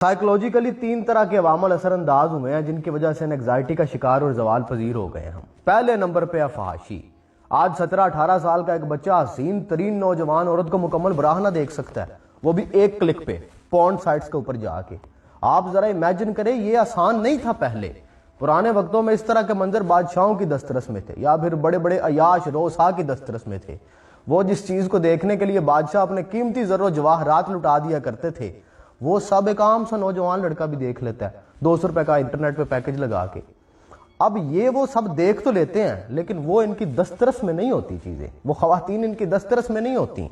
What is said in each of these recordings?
Psychologically 3 طرح کے عوامل اثر انداز ہوئے ہیں جن کی وجہ سے انگزائٹی کا شکار اور زوال پذیر ہو گئے ہم۔ پہلے نمبر پہ ہے فحاشی۔ آج 17-18 سال کا ایک بچہ حسین ترین نوجوان عورت کو مکمل براہ نہ دیکھ سکتا ہے، وہ بھی ایک کلک پہ پورن سائٹس کے اوپر جا کے۔ آپ ذرا امیجن کریں، یہ آسان نہیں تھا پہلے۔ پرانے وقتوں میں اس طرح کے منظر بادشاہوں کی دسترس میں تھے یا پھر بڑے بڑے عیاش روسا کی دسترس میں تھے۔ وہ جس چیز کو دیکھنے کے لیے بادشاہ اپنے قیمتی زر و جواہرات لٹا دیا کرتے تھے، وہ سب ایک عام سا نوجوان لڑکا بھی دیکھ لیتا ہے 200 روپے کا انٹرنیٹ پہ پیکج لگا کے۔ اب یہ وہ سب دیکھ تو لیتے ہیں لیکن وہ ان کی دسترس میں نہیں ہوتی چیزیں، وہ خواتین ان کی دسترس میں نہیں ہوتی۔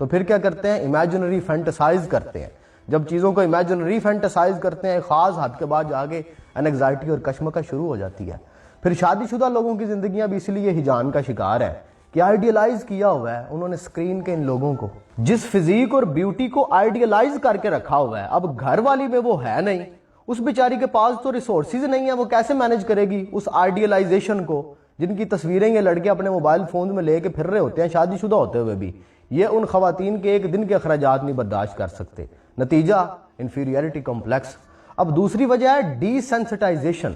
تو پھر کیا کرتے ہیں؟ امیجنری فینٹسائز کرتے ہیں۔ جب چیزوں کو امیجنری فینٹسائز کرتے ہیں، خاص حد کے بعد جا کے انگزائٹی اور کشمکش شروع ہو جاتی ہے۔ پھر شادی شدہ لوگوں کی زندگیاں بھی اس لیے ہجان کا شکار ہے کہ آئیڈیلائز کیا ہوا ہے انہوں نے اسکرین کے ان لوگوں کو، جس فزیک اور بیوٹی کو آئیڈیلائز کر کے رکھا ہوا ہے۔ اب گھر والی میں وہ ہے نہیں، اس بیچاری کے پاس تو ریسورسز نہیں ہیں، وہ کیسے مینج کرے گی اس آئیڈیلائزیشن کو؟ جن کی تصویریں یہ لڑکے اپنے موبائل فون میں لے کے پھر رہے ہوتے ہیں شادی شدہ ہوتے ہوئے بھی، یہ ان خواتین کے ایک دن کے اخراجات نہیں برداشت کر سکتے۔ نتیجہ انفیریئرٹی کمپلیکس۔ اب دوسری وجہ ہے ڈی سینسٹائزیشن۔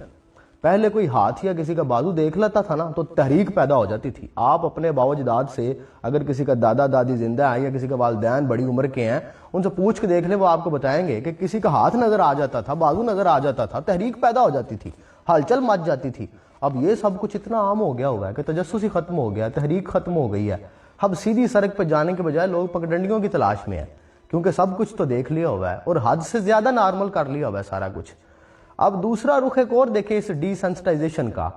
پہلے کوئی ہاتھ یا کسی کا بازو دیکھ لیتا تھا نا تو تحریک پیدا ہو جاتی تھی۔ آپ اپنے باو اجداد سے، اگر کسی کا دادا دادی زندہ ہیں یا کسی کے والدین بڑی عمر کے ہیں، ان سے پوچھ کے دیکھ لیں، وہ آپ کو بتائیں گے کہ کسی کا ہاتھ نظر آ جاتا تھا، بازو نظر آ جاتا تھا، تحریک پیدا ہو جاتی تھی، ہلچل مچ جاتی تھی۔ اب یہ سب کچھ اتنا عام ہو گیا ہوا ہے کہ تجسس ہی ختم ہو گیا، تحریک ختم ہو گئی ہے۔ اب سیدھی سڑک پہ جانے کے بجائے لوگ پگڈنڈیوں کی تلاش میں ہیں، کیونکہ سب کچھ تو دیکھ لیا ہوا ہے اور حد سے زیادہ نارمل کر لیا ہوا ہے سارا کچھ۔ اب دوسرا رخ ایک اور دیکھیں اس ڈی سینسٹائزیشن کا۔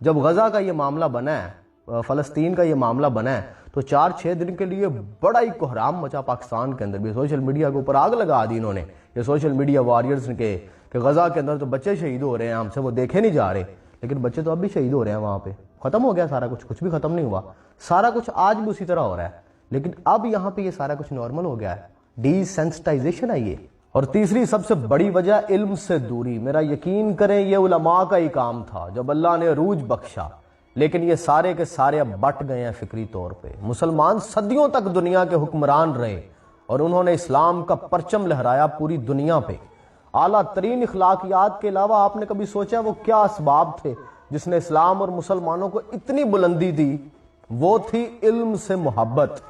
جب غزہ کا یہ معاملہ بنا ہے، فلسطین کا یہ معاملہ بنا ہے، تو 4-6 دن کے لیے بڑا ہی کوہرام مچا پاکستان کے اندر بھی۔ سوشل میڈیا کے اوپر آگ لگا دی انہوں نے، یہ سوشل میڈیا وارئرز کے، کہ غزہ کے اندر تو بچے شہید ہو رہے ہیں، ہم سے وہ دیکھے نہیں جا رہے، لیکن بچے تو اب بھی شہید ہو رہے ہیں وہاں پہ۔ ختم ہو گیا سارا کچھ؟ کچھ بھی ختم نہیں ہوا، سارا کچھ آج بھی اسی طرح ہو رہا ہے، لیکن اب یہاں پہ یہ سارا کچھ نارمل ہو گیا ہے۔ ڈی سینسٹائزیشن ہے یہ۔ اور تیسری سب سے بڑی وجہ علم سے دوری۔ میرا یقین کریں یہ علماء کا ہی کام تھا جب اللہ نے عروج بخشا، لیکن یہ سارے کے سارے اب بٹ گئے ہیں فکری طور پہ۔ مسلمان صدیوں تک دنیا کے حکمران رہے اور انہوں نے اسلام کا پرچم لہرایا پوری دنیا پہ۔ اعلیٰ ترین اخلاقیات کے علاوہ آپ نے کبھی سوچا وہ کیا اسباب تھے جس نے اسلام اور مسلمانوں کو اتنی بلندی دی؟ وہ تھی علم سے محبت۔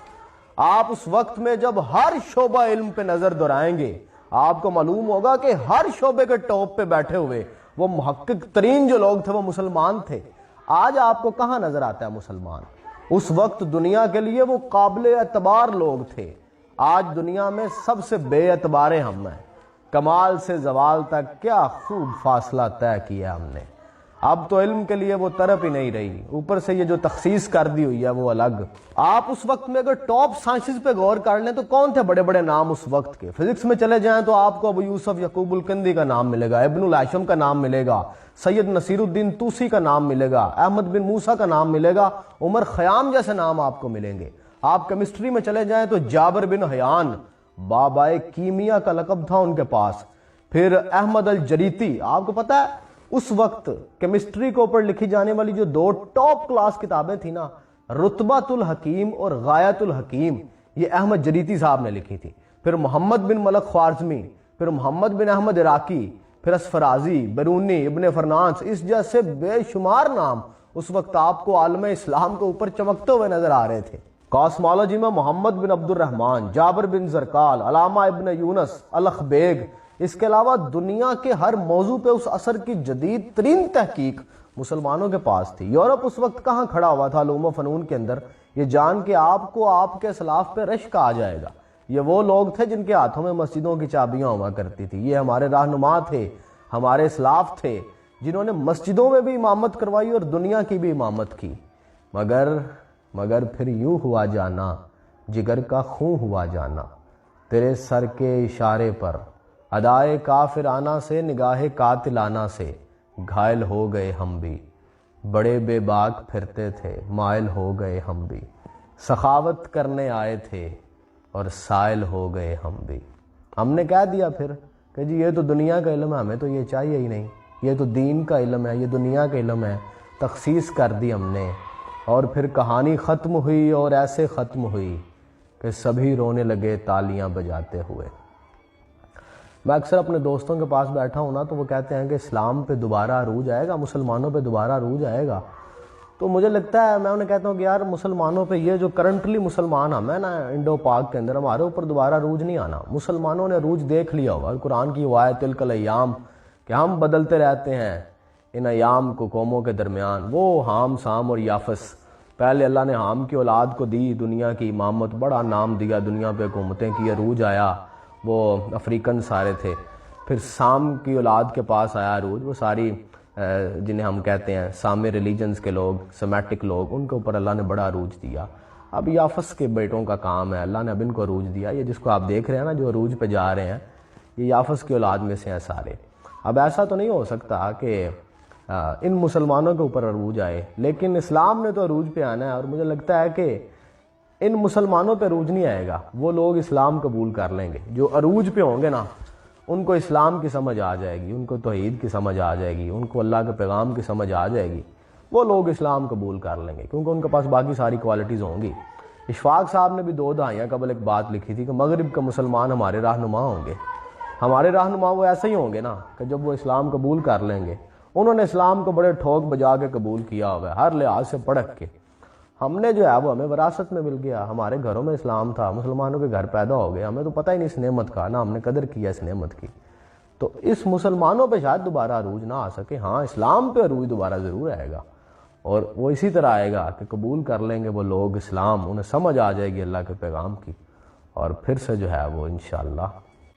آپ اس وقت میں جب ہر شعبہ علم پہ نظر دورائیں گے، آپ کو معلوم ہوگا کہ ہر شعبے کے ٹاپ پہ بیٹھے ہوئے وہ محقق ترین جو لوگ تھے وہ مسلمان تھے۔ آج آپ کو کہاں نظر آتا ہے مسلمان؟ اس وقت دنیا کے لیے وہ قابل اعتبار لوگ تھے، آج دنیا میں سب سے بے اعتبار ہم ہیں۔ کمال سے زوال تک کیا خوب فاصلہ طے کیا ہم نے۔ اب تو علم کے لیے وہ طرف ہی نہیں رہی، اوپر سے یہ جو تخصیص کر دی ہوئی ہے وہ الگ۔ آپ اس وقت میں اگر ٹاپ سائنسز پہ غور کر لیں تو کون تھے بڑے بڑے نام اس وقت کے؟ فزکس میں چلے جائیں تو آپ کو ابو یوسف یعقوب الکندی کا نام ملے گا، ابن الہاشم کا نام ملے گا، سید نصیر الدین طوسی کا نام ملے گا، احمد بن موسیٰ کا نام ملے گا، عمر خیام جیسے نام آپ کو ملیں گے۔ آپ کیمسٹری میں چلے جائیں تو جابر بن حیان، بابائے کیمیا کا لقب تھا ان کے پاس۔ پھر احمد الجریتی، آپ کو پتا ہے اس وقت کیمسٹری کے اوپر لکھی جانے والی جو 2 ٹاپ کلاس کتابیں تھیں نا، رتبۃ الحکیم اور غایت الحکیم، یہ احمد جریتی صاحب نے لکھی تھی۔ پھر محمد بن ملک خوارزمی، پھر محمد بن احمد عراقی، پھر اسفرازی، بیرونی، ابن فرنانس، اس جیسے بے شمار نام اس وقت آپ کو عالم اسلام کے اوپر چمکتے ہوئے نظر آ رہے تھے۔ کاسمالوجی میں محمد بن عبد الرحمن، جابر بن زرکال، علامہ ابن یونس، الخ بیگ، اس کے علاوہ دنیا کے ہر موضوع پہ اس عصر کی جدید ترین تحقیق مسلمانوں کے پاس تھی۔ یورپ اس وقت کہاں کھڑا ہوا تھا علوم و فنون کے اندر، یہ جان کے آپ کو آپ کے اسلاف پہ رشک آ جائے گا۔ یہ وہ لوگ تھے جن کے ہاتھوں میں مسجدوں کی چابیاں ہوا کرتی تھی، یہ ہمارے رہنما تھے، ہمارے اسلاف تھے، جنہوں نے مسجدوں میں بھی امامت کروائی اور دنیا کی بھی امامت کی۔ مگر پھر یوں ہوا جانا، جگر کا خون ہوا جانا، تیرے سر کے اشارے پر ادائے کافرانہ سے، نگاہ قاتلانہ سے گھائل ہو گئے ہم بھی، بڑے بے باک پھرتے تھے مائل ہو گئے ہم بھی، سخاوت کرنے آئے تھے اور سائل ہو گئے ہم بھی۔ ہم نے کہہ دیا پھر کہ جی یہ تو دنیا کا علم ہے، ہمیں تو یہ چاہیے ہی نہیں، یہ تو دین کا علم ہے، یہ دنیا کا علم ہے، تخصیص کر دی ہم نے۔ اور پھر کہانی ختم ہوئی اور ایسے ختم ہوئی کہ سبھی رونے لگے تالیاں بجاتے ہوئے۔ میں اکثر اپنے دوستوں کے پاس بیٹھا ہوں نا تو وہ کہتے ہیں کہ اسلام پہ دوبارہ عروج آئے گا، مسلمانوں پہ دوبارہ عروج آئے گا. تو مجھے لگتا ہے، میں انہیں کہتا ہوں کہ یار مسلمانوں پہ یہ جو کرنٹلی مسلمان ہم ہیں نا انڈو پاک کے اندر، ہمارے اوپر دوبارہ عروج نہیں آنا. مسلمانوں نے عروج دیکھ لیا ہوگا. قرآن کی وہ آیت تلک الایام کہ ہم بدلتے رہتے ہیں ان ایام کو قوموں کے درمیان. وہ حام سام اور یافس، پہلے اللہ نے حام کی اولاد کو دی دنیا کی امامت، بڑا نام دیا، دنیا پہ حکومتیں کی، عروج آیا، وہ افریقن سارے تھے. پھر سام کی اولاد کے پاس آیا عروج، وہ ساری جنہیں ہم کہتے ہیں سامی ریلیجنز کے لوگ، سیمیٹک لوگ، ان کے اوپر اللہ نے بڑا عروج دیا. اب یافس کے بیٹوں کا کام ہے، اللہ نے اب ان کو عروج دیا. یہ جس کو آپ دیکھ رہے ہیں نا جو عروج پہ جا رہے ہیں، یہ یافس کی اولاد میں سے ہیں سارے. اب ایسا تو نہیں ہو سکتا کہ ان مسلمانوں کے اوپر عروج آئے، لیکن اسلام نے تو عروج پہ آنا ہے. اور مجھے لگتا ہے کہ ان مسلمانوں پہ عروج نہیں آئے گا، وہ لوگ اسلام قبول کر لیں گے. جو عروج پہ ہوں گے نا ان کو اسلام کی سمجھ آ جائے گی، ان کو توحید کی سمجھ آ جائے گی، ان کو اللہ کے پیغام کی سمجھ آ جائے گی. وہ لوگ اسلام قبول کر لیں گے کیونکہ ان کے پاس باقی ساری کوالٹیز ہوں گی. اشفاق صاحب نے بھی 2 دہائیاں قبل ایک بات لکھی تھی کہ مغرب کے مسلمان ہمارے رہنما ہوں گے. ہمارے رہنما وہ ایسے ہی ہوں گے نا کہ جب وہ اسلام قبول کر لیں گے. انہوں نے اسلام کو بڑے ٹھوک بجا کے قبول کیا ہوا ہے، ہر لحاظ سے پڑک کے. ہم نے جو ہے وہ ہمیں وراثت میں مل گیا، ہمارے گھروں میں اسلام تھا، مسلمانوں کے گھر پیدا ہو گئے، ہمیں تو پتہ ہی نہیں اس نعمت کا، نہ ہم نے قدر کیا اس نعمت کی. تو اس مسلمانوں پہ شاید دوبارہ عروج نہ آ سکے. ہاں اسلام پہ عروج دوبارہ ضرور آئے گا، اور وہ اسی طرح آئے گا کہ قبول کر لیں گے وہ لوگ اسلام، انہیں سمجھ آ جائے گی اللہ کے پیغام کی، اور پھر سے جو ہے وہ انشاءاللہ